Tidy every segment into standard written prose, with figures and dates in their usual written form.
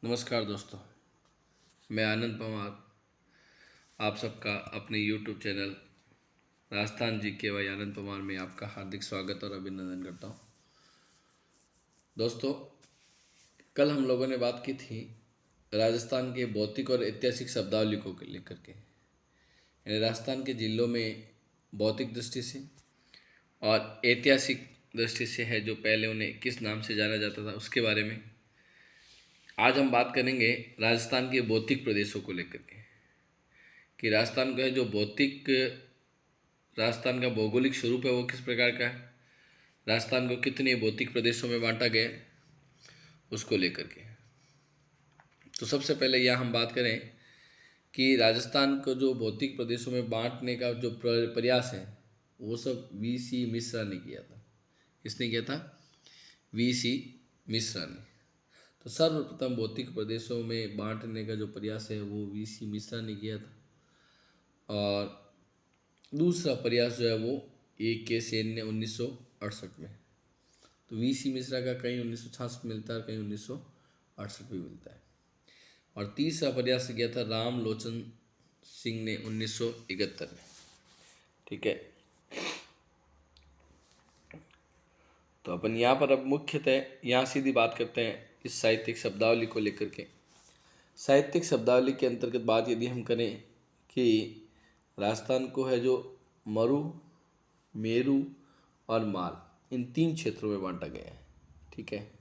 नमस्कार दोस्तों, मैं आनंद पवार आप सबका अपने YouTube चैनल राजस्थान GK आनंद पवार में आपका हार्दिक स्वागत और अभिनंदन करता हूँ। दोस्तों, कल हम लोगों ने बात की थी राजस्थान के भौतिक और ऐतिहासिक शब्दावली को लेकर के, यानी राजस्थान के जिलों में भौतिक दृष्टि से और ऐतिहासिक दृष्टि से है जो पहले उन्हें किस नाम से जाना जाता था उसके बारे में। आज हम बात करेंगे राजस्थान के भौतिक प्रदेशों को लेकर के कि राजस्थान का है जो भौतिक राजस्थान का भौगोलिक स्वरूप है वो किस प्रकार का है, राजस्थान को कितने भौतिक प्रदेशों में बांटा गया है उसको लेकर के। तो सबसे पहले यहाँ हम बात करें कि राजस्थान को जो भौतिक प्रदेशों में बांटने का जो प्रयास है वो सब VC मिश्रा ने किया था। किसने किया था? VC मिश्रा ने। तो सर्वप्रथम भौतिक प्रदेशों में बांटने का जो प्रयास है वो VC मिश्रा ने किया था और दूसरा प्रयास जो है वो AK सेन ने 1968 में। तो VC मिश्रा का कहीं 1966 मिलता है, कहीं 1968 में मिलता है। और तीसरा प्रयास किया था राम लोचन सिंह ने 1971 में। ठीक है, तो अपन यहाँ पर अब मुख्यतः यहाँ सीधी बात करते हैं इस साहित्यिक शब्दावली को लेकर के। साहित्यिक शब्दावली के अंतर्गत बात यदि हम करें कि राजस्थान को है जो मरु, मेरु और माल, इन 3 क्षेत्रों में बांटा गया है। ठीक है,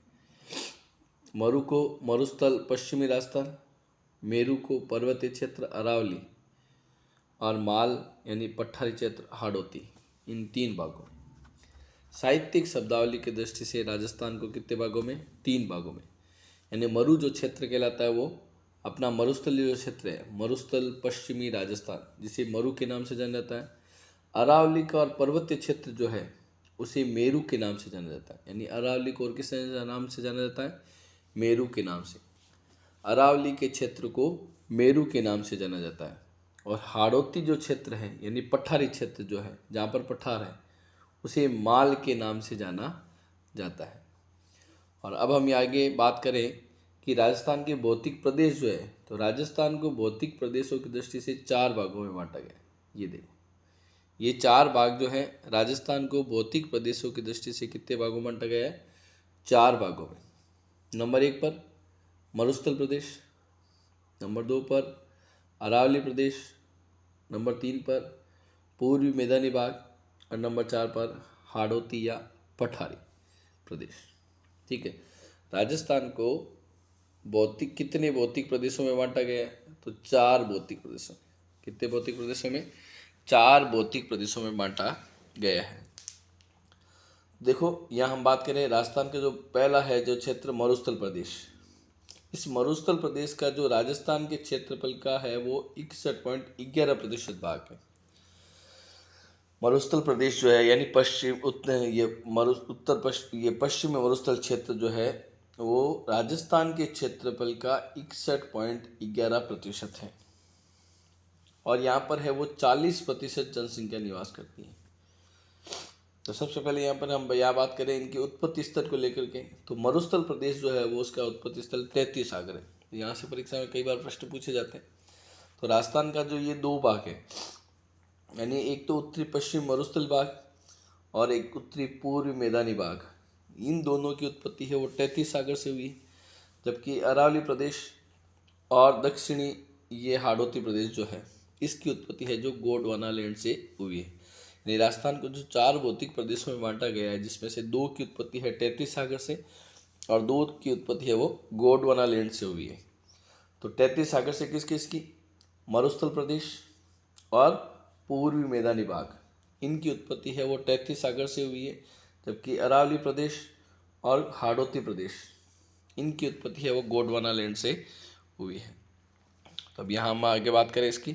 मरु को मरुस्थल पश्चिमी राजस्थान, मेरु को पर्वतीय क्षेत्र अरावली और माल यानी पठारी क्षेत्र हाड़ौती, इन 3 भागों में। साहित्यिक शब्दावली की दृष्टि से राजस्थान को कितने भागों में? 3 भागों में। यानी मरु जो क्षेत्र कहलाता है वो अपना मरुस्थलीय जो क्षेत्र है, मरुस्थल पश्चिमी राजस्थान, जिसे मरु के नाम से जाना जाता है। अरावली का और पर्वतीय क्षेत्र जो है उसे मेरु के नाम से जाना जाता है। यानी अरावली को और किस नाम से जाना जाता है? मेरु के नाम से। अरावली के क्षेत्र को मेरु के नाम से जाना जाता है। और हाड़ौती जो क्षेत्र है यानी पठारी क्षेत्र जो है जहाँ पर पठार है उसे माल के नाम से जाना जाता है। और अब हम आगे बात करें कि राजस्थान के भौतिक प्रदेश जो है, तो राजस्थान को भौतिक प्रदेशों की दृष्टि से 4 भागों में बांटा गया है। ये देखो, ये 4 भाग जो है राजस्थान को भौतिक प्रदेशों की दृष्टि से कितने भागों में बांटा गया है? 4 भागों में। नंबर 1 पर मरुस्थल प्रदेश, नंबर 2 पर अरावली प्रदेश, नंबर 3 पर पूर्वी मैदानी भाग और नंबर 4 पर हाड़ौती या पठारी प्रदेश। ठीक है, राजस्थान को कितने भौतिक प्रदेशों में बांटा गया है? तो 4 भौतिक प्रदेशों में। कितने भौतिक प्रदेशों में? 4 भौतिक प्रदेशों में बांटा गया है। देखो, यहाँ हम बात करें राजस्थान का जो पहला है जो क्षेत्र मरुस्थल प्रदेश। इस मरुस्थल प्रदेश का जो राजस्थान के क्षेत्रफल का है वो 61.11% भाग है। मरुस्थल प्रदेश जो है यानी पश्चिम मरुस्थल क्षेत्र जो है वो राजस्थान के क्षेत्रफल का 61.11% है। और यहाँ पर है वो 40% जनसंख्या निवास करती है। तो सबसे पहले यहाँ पर हम बात करें इनके उत्पत्ति स्थल को लेकर के, तो मरुस्थल प्रदेश जो है वो उसका उत्पत्ति स्थल 33 सागर है। यहाँ से परीक्षा में कई बार प्रश्न पूछे जाते हैं। तो राजस्थान का जो ये 2 भाग है, यानी एक तो उत्तरी पश्चिम मरुस्थल भाग और एक उत्तरी पूर्वी मैदानी भाग, इन दोनों की उत्पत्ति है वो 33 सागर से हुई। जबकि अरावली प्रदेश और दक्षिणी ये हाड़ौती प्रदेश जो है इसकी उत्पत्ति है जो गोंडवाना लैंड से हुई है। यानी राजस्थान को जो 4 भौतिक प्रदेशों में बांटा गया है जिसमें से 2 की उत्पत्ति है 33 सागर से और 2 की उत्पत्ति है वो गोंडवाना लैंड से हुई है। तो 33 सागर से किस किस की? मरुस्थल प्रदेश और पूर्वी मैदानी भाग, इनकी उत्पत्ति है वो 33 सागर से हुई है। जबकि अरावली प्रदेश और हाड़ौती प्रदेश, इनकी उत्पत्ति है वो गोंडवाना लैंड से हुई है। तो अब यहाँ हम आगे बात करें इसकी,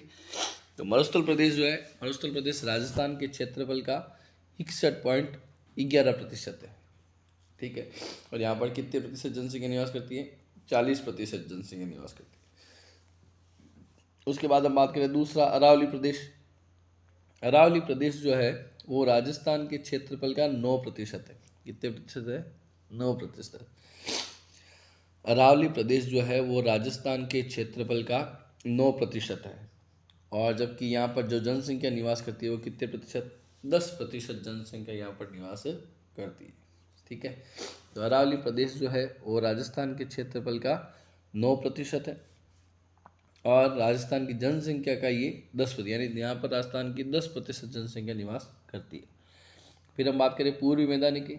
तो मरुस्थल प्रदेश जो है, मरुस्थल प्रदेश राजस्थान के क्षेत्रफल का 61.11% है। ठीक है, और यहाँ पर कितने प्रतिशत जनसंख्या निवास करती है? 40% जनसंख्या निवास करती है। उसके बाद हम बात करें दूसरा अरावली प्रदेश। अरावली प्रदेश जो है वो राजस्थान के क्षेत्रफल का 9% है। कितने प्रतिशत है? 9%। अरावली प्रदेश जो है वो राजस्थान के क्षेत्रफल का 9% है, और जबकि यहाँ पर जो जनसंख्या निवास करती है वो कितने प्रतिशत, 10% जनसंख्या यहाँ पर निवास करती है। ठीक है, तो अरावली प्रदेश जो है वो राजस्थान के क्षेत्रफल का 9% है, और राजस्थान की जनसंख्या का ये 10%, यानी यहाँ पर राजस्थान की 10% जनसंख्या निवास करती है। फिर हम बात करें पूर्वी मैदानी की।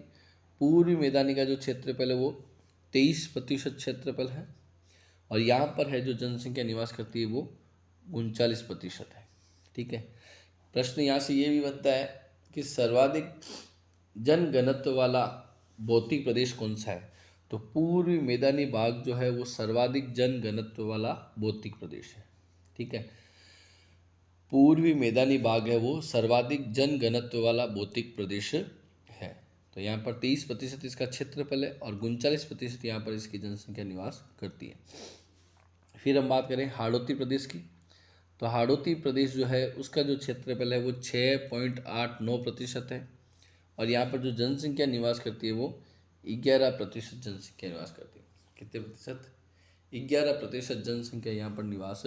पूर्वी मैदानी का जो क्षेत्रफल है वो 23% क्षेत्रफल है, और यहाँ पर है जो जनसंख्या निवास करती है वो 39% है। ठीक है, प्रश्न यहाँ से ये भी बनता है कि सर्वाधिक जनघनत्व वाला भौतिक प्रदेश कौन सा है, तो पूर्वी मैदानी भाग जो है वो सर्वाधिक जनघनत्व वाला भौतिक प्रदेश है। ठीक है, पूर्वी मैदानी भाग है वो सर्वाधिक जनघनत्व वाला भौतिक प्रदेश है। तो यहाँ पर 23% इसका क्षेत्रफल है, और 39% यहाँ पर इसकी जनसंख्या निवास करती है। फिर हम बात करें हाड़ौती प्रदेश की, तो हाड़ौती प्रदेश जो है उसका जो क्षेत्रफल है वो 6.89% है, और यहाँ पर जो जनसंख्या निवास करती है वो 11% जनसंख्या निवास करती है। कितने प्रतिशत, 11% जनसंख्या यहाँ पर निवास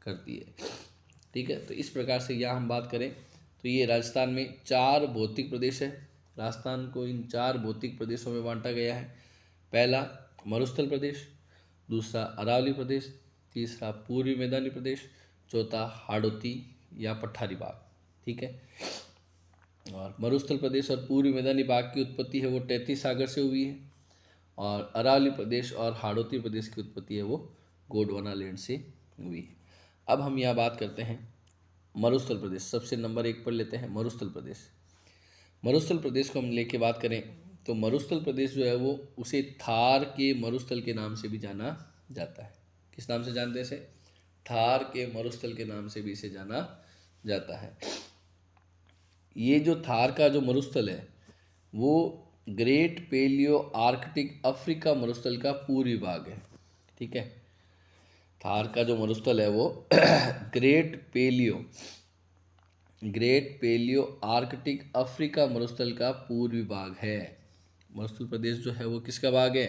करती है। ठीक है, तो इस प्रकार से यहाँ हम बात करें तो ये राजस्थान में 4 भौतिक प्रदेश है। राजस्थान को इन 4 भौतिक प्रदेशों में बांटा गया है। पहला मरुस्थल प्रदेश, दूसरा अरावली प्रदेश, तीसरा पूर्वी मैदानी प्रदेश, चौथा हाड़ौती या पठारी भाग। ठीक है, और मरुस्थल प्रदेश और पूर्वी मैदानी भाग की उत्पत्ति है वो 33 सागर से हुई है, और अरावली प्रदेश और हाड़ौती प्रदेश की उत्पत्ति है वो गोंडवाना लैंड से हुई है। अब हम यहाँ बात करते हैं मरुस्थल प्रदेश, सबसे नंबर 1 पर लेते हैं मरुस्थल प्रदेश। मरुस्थल प्रदेश को हम लेके बात करें तो मरुस्थल प्रदेश जो है वो उसे थार के मरुस्थल के नाम से भी जाना जाता है। किस नाम से जानते हैं इसे, थार के मरुस्थल के नाम से भी इसे जाना जाता है। ये जो थार का जो मरुस्थल है वो ग्रेट पेलियो आर्कटिक अफ्रीका मरुस्थल का पूर्वी भाग है। ठीक है, थार का जो मरुस्थल है वो ग्रेट पेलियो आर्कटिक अफ्रीका मरुस्थल का पूर्वी भाग है। मरुस्थल प्रदेश जो है वो किसका भाग है,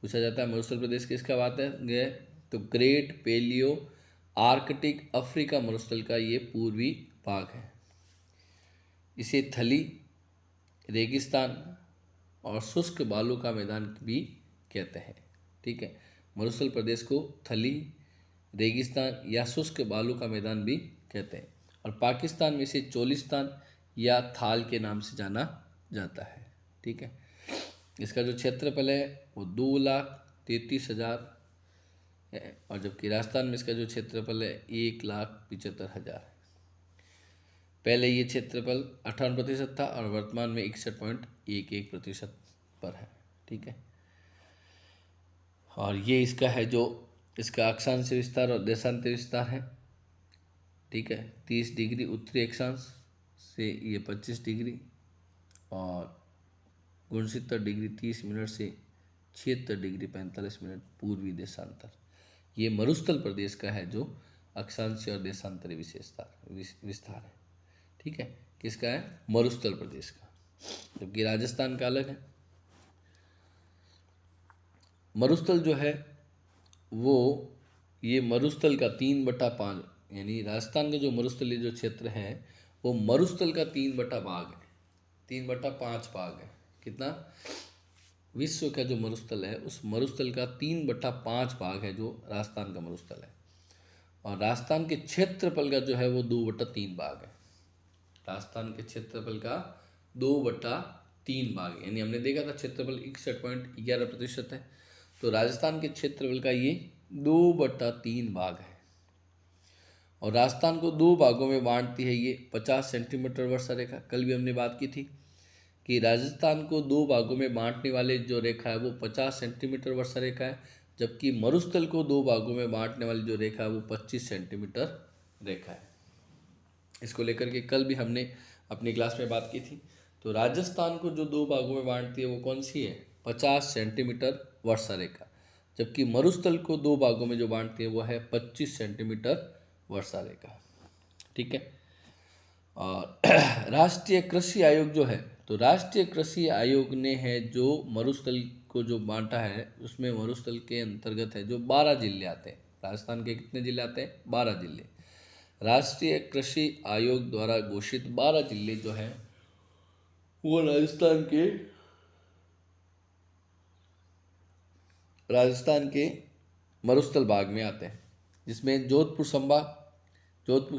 पूछा जाता है मरुस्थल प्रदेश किसका भाग है, तो ग्रेट पेलियो आर्कटिक अफ्रीका मरुस्थल का ये पूर्वी भाग है। इसे थली, रेगिस्तान और शुष्क बालू का मैदान भी कहते हैं। ठीक है, मरुस्थल प्रदेश को थली, रेगिस्तान या शुष्क बालू का मैदान भी कहते हैं, और पाकिस्तान में इसे चोलिस्तान या थाल के नाम से जाना जाता है। ठीक है, इसका जो क्षेत्रफल है वो 2,33,000 है, और जबकि राजस्थान में इसका जो क्षेत्रफल है 1,75,000 है। पहले ये क्षेत्रफल 58% था और वर्तमान में 61.11% पर है। ठीक है, और ये इसका है जो इसका अक्षांश विस्तार और देशांतर विस्तार है। ठीक है, 30 डिग्री उत्तरी अक्षांश से ये 25 डिग्री, और 69 डिग्री 30 मिनट से 76 डिग्री 45 मिनट पूर्वी देशांतर। ये मरुस्थल प्रदेश का है जो अक्षांश और देशांतरी विस्तार है। ठीक है, किसका है, मरुस्थल प्रदेश का, जबकि राजस्थान का अलग है। मरुस्थल जो है वो ये मरुस्थल का 3/5, यानी राजस्थान का जो मरुस्थलीय जो क्षेत्र है वो मरुस्थल का 3/5 भाग है। कितना, विश्व का जो मरुस्थल है उस मरुस्थल का 3/5 भाग है जो राजस्थान का मरुस्थल है, और राजस्थान के क्षेत्रफल का जो है वो 2/3 भाग है। राजस्थान के क्षेत्रफल का 2/3 भाग, यानी हमने देखा था क्षेत्रफल 61.11% है, तो राजस्थान के क्षेत्रफल का ये 2/3 भाग है। और राजस्थान को 2 भागों में बांटती है ये 50 सेंटीमीटर वर्षा रेखा। कल भी हमने बात की थी कि राजस्थान को 2 भागों में बांटने वाले जो रेखा है वो 50 सेंटीमीटर वर्षा रेखा है, जबकि मरुस्थल को 2 भागों में बांटने वाली जो रेखा है वो 25 सेंटीमीटर रेखा है। इसको लेकर के कल भी हमने अपनी क्लास में बात की थी। तो राजस्थान को जो 2 भागों में बांटती है वो कौन सी है, 50 सेंटीमीटर वर्षा रेखा, जबकि मरुस्थल को 2 भागों में जो बांटती है वो है 25 सेंटीमीटर वर्षा रेखा। ठीक है, और राष्ट्रीय कृषि आयोग जो है, तो राष्ट्रीय कृषि आयोग ने है जो मरुस्थल को जो बांटा है उसमें मरुस्थल के अंतर्गत है जो 12 जिले आते हैं। राजस्थान के कितने जिले आते हैं? 12 जिले। राष्ट्रीय कृषि आयोग द्वारा घोषित 12 जिले जो है वो राजस्थान के मरुस्थल भाग में आते हैं, जिसमें जोधपुर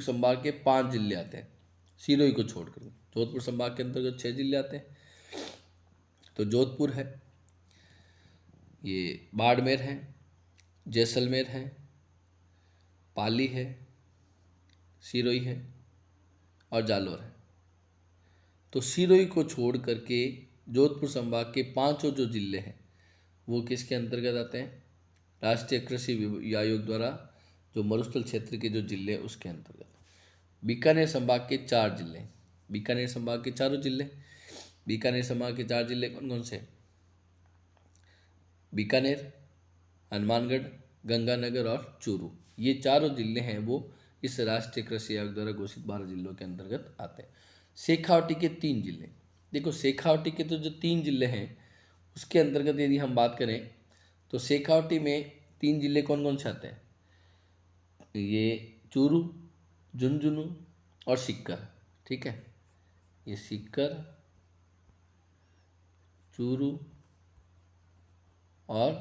संभाग के 5 जिले आते हैं सिरोही को छोड़कर। जोधपुर संभाग के अंतर्गत 6 जिले आते हैं। तो जोधपुर है, ये बाड़मेर है, जैसलमेर है, पाली है, सिरोही है और जालौर है। तो सिरोही को छोड़ करके जोधपुर संभाग के 5 जो जिले हैं वो किसके अंतर्गत आते हैं? राष्ट्रीय कृषि आयोग द्वारा जो मरुस्थल क्षेत्र के जो जिले हैं उसके अंतर्गत। बीकानेर संभाग के 4 जिले, बीकानेर संभाग के चारों जिले, बीकानेर संभाग के 4 जिले कौन कौन से? बीकानेर, हनुमानगढ़, गंगानगर और चूरू। ये चारों जिले हैं वो इस राष्ट्रीय कृषि आयोग द्वारा घोषित 12 जिलों के अंतर्गत आते हैं। शेखावटी के 3 जिले, देखो शेखावटी के तो जो 3 जिले हैं उसके अंतर्गत यदि हम बात करें तो शेखावटी में 3 जिले कौन कौन से आते हैं? ये चूरू, झुंझुनू और सीकर। ठीक है, ये सीकर, चूरू और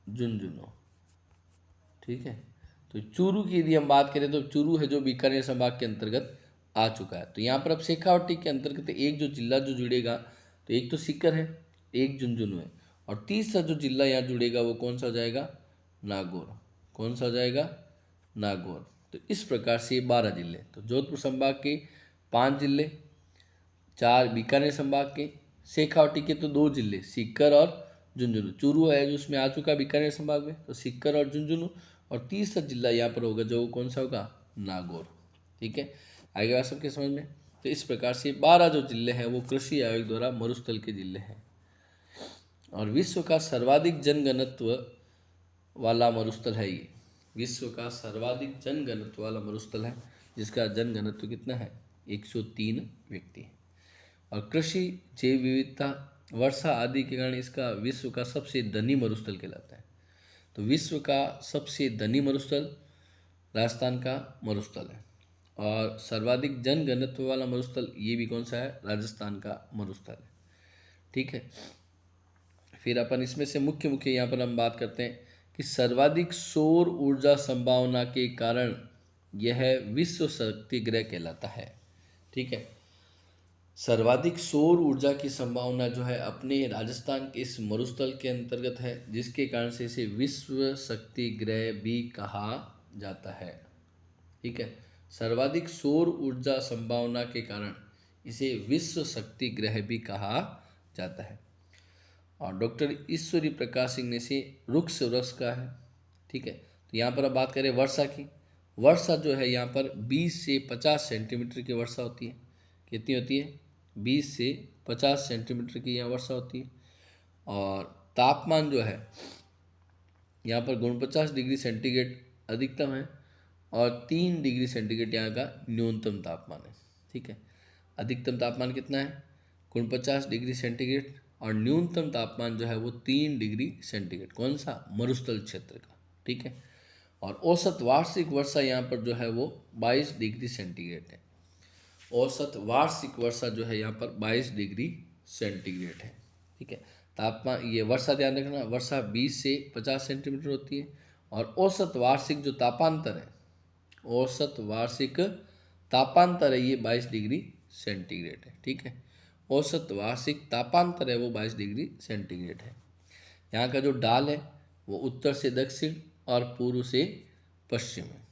झुंझुनू। ठीक है, तो चूरू की यदि हम बात करें तो चूरू है जो बीकानेर संभाग के अंतर्गत आ चुका है। तो यहाँ पर अब शेखावटी के अंतर्गत एक जो जिला जो जुड़ेगा तो एक तो सीकर है, एक झुंझुनू है और तीसरा जो जिला यहाँ जुड़ेगा वो कौन सा हो जाएगा? नागौर। कौन सा हो जाएगा? नागौर। तो इस प्रकार से 12 जिले, तो जोधपुर संभाग के 5 जिले, 4 बीकानेर संभाग के, शेखावटी के तो 2 जिले सीकर और झुंझुनू। चूरू है जो उसमें आ चुका बीकानेर संभाग में, तो सीकर और झुंझुनू, और तीसरा जिला यहाँ पर होगा जो कौन सा होगा? नागौर। ठीक है, आगे बात सबके समझ में। तो इस प्रकार से 12 जो जिले हैं वो कृषि आयोग द्वारा मरुस्थल के जिले हैं। और विश्व का सर्वाधिक जनघनत्व वाला मरुस्थल है ये, विश्व का सर्वाधिक जनघनत्व वाला मरुस्थल है जिसका जनघनत्व कितना है? 103 व्यक्ति। और कृषि, जैव विविधता, वर्षा आदि के कारण इसका विश्व का सबसे धनी मरुस्थल कहलाता है। तो विश्व का सबसे धनी मरुस्थल राजस्थान का मरुस्थल है और सर्वाधिक जनघनत्व वाला मरुस्थल ये भी कौन सा है? राजस्थान का मरुस्थल है। ठीक है, फिर अपन इसमें से मुख्य मुख्य यहाँ पर हम बात करते हैं कि सर्वाधिक सौर ऊर्जा संभावना के कारण यह विश्व शक्ति ग्रह कहलाता है। ठीक है, सर्वाधिक सौर ऊर्जा की संभावना जो है अपने राजस्थान के इस मरुस्थल के अंतर्गत है, जिसके कारण से इसे विश्व शक्ति ग्रह भी कहा जाता है। ठीक है, सर्वाधिक सौर ऊर्जा संभावना के कारण इसे विश्व शक्ति ग्रह भी कहा जाता है। और डॉक्टर ईश्वरी प्रकाश सिंह ने इसे रुक्ष वृक्ष का है। ठीक है, तो यहाँ पर अब बात करें वर्षा की। वर्षा जो है यहाँ पर 20 से 50 सेंटीमीटर की वर्षा होती है। कितनी होती है? 20 से 50 सेंटीमीटर की यहाँ वर्षा होती है। और तापमान जो है यहाँ पर 49 डिग्री सेंटीग्रेड अधिकतम है और 3 डिग्री सेंटीग्रेड यहाँ का न्यूनतम तापमान है। ठीक है, अधिकतम तापमान कितना है? 49 डिग्री सेंटीग्रेड और न्यूनतम तापमान जो है वो 3 डिग्री सेंटीग्रेड। कौन सा? मरुस्थल क्षेत्र का। ठीक है, और औसत वार्षिक वर्षा यहाँ पर जो है वो 22 डिग्री सेंटीग्रेड है। औसत वार्षिक वर्षा जो है यहाँ पर 22 डिग्री सेंटीग्रेड है। ठीक है, तापमान, ये वर्षा ध्यान रखना, वर्षा 20 से 50 सेंटीमीटर होती है और औसत वार्षिक जो तापांतर है, औसत वार्षिक तापांतर है ये 22 डिग्री सेंटीग्रेड है। ठीक है, औसत वार्षिक तापांतर है वो 22 डिग्री सेंटीग्रेड है। यहाँ का जो ढाल है वो उत्तर से दक्षिण और पूर्व से पश्चिम है।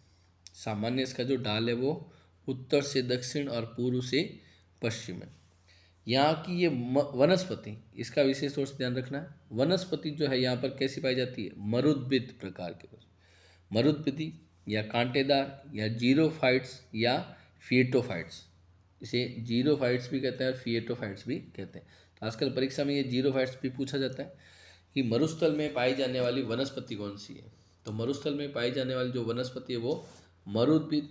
सामान्य इसका जो ढाल है वो उत्तर से दक्षिण और पूर्व से पश्चिम है। यहाँ की ये वनस्पति, इसका विशेष तौर से ध्यान रखना है। वनस्पति जो है यहाँ पर कैसी पाई जाती है? मरुद्भिद प्रकार के, मरुद्भिदी या कांटेदार या जीरोफाइट्स या फिएटोफाइट्स। इसे जीरोफाइट्स भी कहते हैं और फिएटोफाइट्स भी कहते हैं। तो आजकल परीक्षा में ये जीरोफाइट्स भी पूछा जाता है कि मरुस्थल में पाई जाने वाली वनस्पति कौन सी है। तो मरुस्थल में पाई जाने वाली जो वनस्पति है वो मरुद्भिद,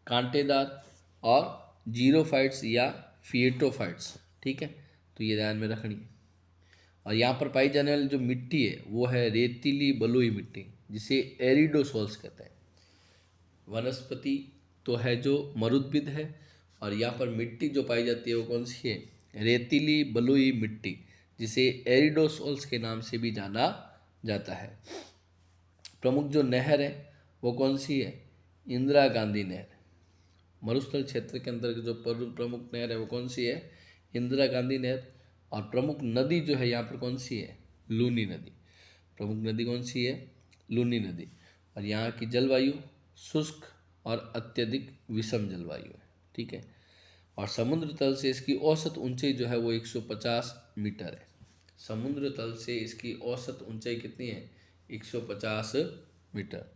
कांटेदार और जीरोफाइट्स या फिएटोफाइट्स। ठीक है, तो ये ध्यान में रखनी है। और यहाँ पर पाई जाने वाली जो मिट्टी है वो है रेतीली बलुई मिट्टी, जिसे एरिडोसोल्स कहते हैं। वनस्पति तो है जो मरुद्भिद है, और यहाँ पर मिट्टी जो पाई जाती है वो कौन सी है, रेतीली बलुई मिट्टी, जिसे एरिडोसोल्स के नाम से भी जाना जाता है। प्रमुख जो नहर है वो कौन सी है, इंदिरा गांधी नहर। मरुस्थल क्षेत्र के अंतर्गत जो प्रमुख नहर है वो कौन सी है, इंदिरा गांधी नहर। और प्रमुख नदी जो है यहाँ पर कौन सी है, लूनी नदी। प्रमुख नदी कौन सी है, लूनी नदी। और यहाँ की जलवायु शुष्क और अत्यधिक विषम जलवायु है, ठीक है। और समुद्र तल से इसकी औसत ऊंचाई जो है वो 150 मीटर है। समुद्र तल से इसकी औसत ऊंचाई कितनी है, 150 मीटर।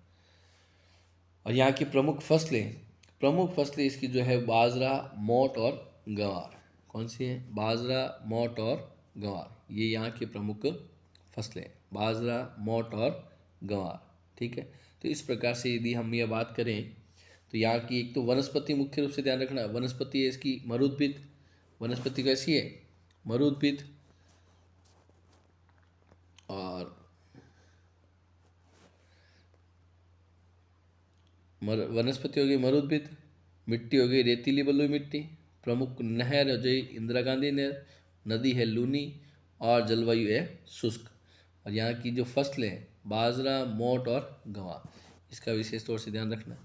और यहाँ की प्रमुख फसलें इसकी जो है बाजरा, मोट और ग्वार। कौन सी है, बाजरा, मोट और ग्वार, ये यहाँ की प्रमुख फसलें, बाजरा, मोट और ग्वार, ठीक है। तो इस प्रकार से यदि हम यह बात करें तो यहाँ की एक तो वनस्पति मुख्य रूप से ध्यान रखना, वनस्पति है इसकी मरुद्भिद। वनस्पति कैसी है, मरुद्भिद। और वनस्पति हो गई मरुद्भिद, मिट्टी हो गई रेतीली बलुई मिट्टी, प्रमुख नहर हो गई इंदिरा गांधी नहर, नदी है लूनी, और जलवायु है शुष्क। और यहाँ की जो फसलें हैं बाजरा, मोट और गंवा, इसका विशेष तौर से ध्यान रखना,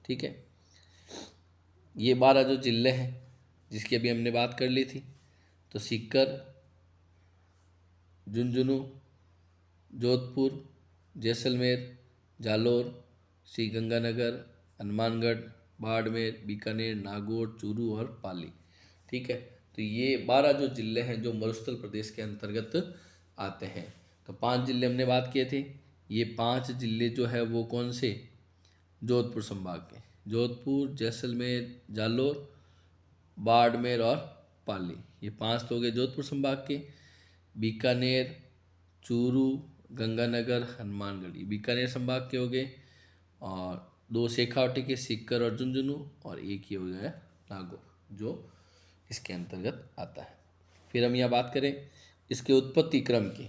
ठीक है। ये 12 जो जिले हैं जिसकी अभी हमने बात कर ली थी, तो सीकर, झुंझुनू, जोधपुर, जैसलमेर, जालोर, श्रीगंगानगर, हनुमानगढ़, बाड़मेर, बीकानेर, नागौर, चूरू और पाली, ठीक है। तो ये 12 जो जिले हैं जो मरुस्थल प्रदेश के अंतर्गत आते हैं। तो 5 जिले हमने बात किए थे, ये 5 जिले जो है वो कौन से, जोधपुर संभाग के, जोधपुर, जैसलमेर, जालोर, बाड़मेर और पाली, ये 5 तो हो गए जोधपुर संभाग के। बीकानेर, चूरू, गंगानगर, हनुमानगढ़, ये बीकानेर संभाग के हो गए। और 2 शेखावटी के, सीकर और झुंझुनू, और एक ही हो गया नागौर जो इसके अंतर्गत आता है। फिर हम यहाँ बात करें इसके उत्पत्ति क्रम की,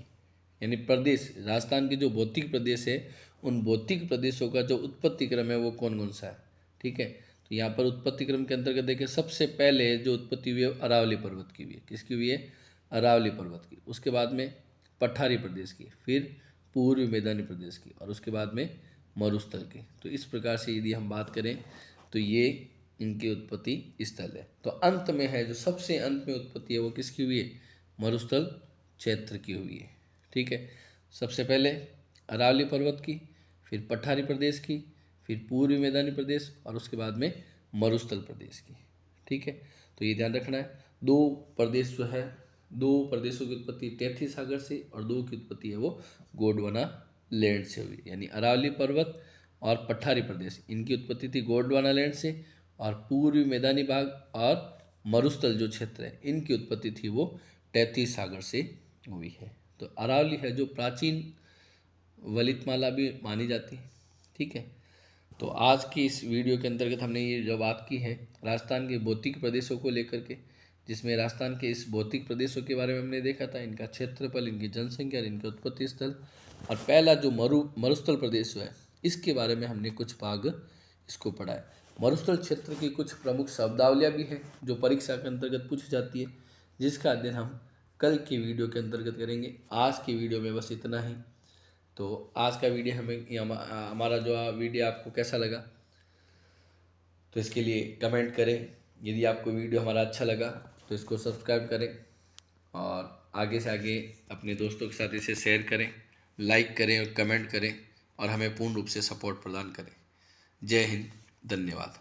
यानी प्रदेश, राजस्थान के जो भौतिक प्रदेश है उन भौतिक प्रदेशों का जो उत्पत्ति क्रम है वो कौन कौन सा है, ठीक है। तो यहाँ पर उत्पत्ति क्रम के अंतर्गत देखिए, सबसे पहले जो उत्पत्ति हुई है अरावली पर्वत की हुई है। किसकी हुई है, अरावली पर्वत की। उसके बाद में पठारी प्रदेश की, फिर पूर्वी मैदानी प्रदेश की, और उसके बाद में मरुस्थल की। तो इस प्रकार से यदि हम बात करें तो ये इनकी उत्पत्ति स्थल है। तो अंत में है, जो सबसे अंत में उत्पत्ति है वो किसकी हुई है, मरुस्थल क्षेत्र की हुई है, ठीक है। सबसे पहले अरावली पर्वत की, फिर पठारी प्रदेश की, फिर पूर्वी मैदानी प्रदेश, और उसके बाद में मरुस्थल प्रदेश की, ठीक है। तो ये ध्यान रखना है, 2 प्रदेश जो है, 2 प्रदेशों की उत्पत्ति तैथी सागर से, और 2 की उत्पत्ति है वो गोंडवाना लैंड से हुई। यानी अरावली पर्वत और पठारी प्रदेश, इनकी उत्पत्ति थी गोंडवाना लैंड से, और पूर्वी मैदानी भाग और मरुस्थल जो क्षेत्र है इनकी उत्पत्ति थी वो तैथीस सागर से हुई है। तो अरावली है जो प्राचीन वलितमाला भी मानी जाती है, ठीक है। तो आज की इस वीडियो के अंतर्गत हमने ये जो बात की है राजस्थान के भौतिक प्रदेशों को लेकर के, जिसमें राजस्थान के इस भौतिक प्रदेशों के बारे में हमने देखा था, इनका क्षेत्रफल, इनकी जनसंख्या, इनके उत्पत्ति स्थल, और पहला जो मरुस्थल प्रदेश है इसके बारे में हमने कुछ भाग इसको पढ़ा है। मरुस्थल क्षेत्र की कुछ प्रमुख शब्दावलियाँ भी हैं जो परीक्षा के अंतर्गत पूछी जाती है, जिसका अध्ययन हम कल की वीडियो के अंतर्गत करेंगे। आज की वीडियो में बस इतना ही। तो आज का वीडियो हमारा जो वीडियो आपको कैसा लगा, तो इसके लिए कमेंट करें। यदि आपको वीडियो हमारा अच्छा लगा तो इसको सब्सक्राइब करें, और आगे से आगे अपने दोस्तों के साथ इसे शेयर करें, लाइक करें और कमेंट करें, और हमें पूर्ण रूप से सपोर्ट प्रदान करें। जय हिंद, धन्यवाद।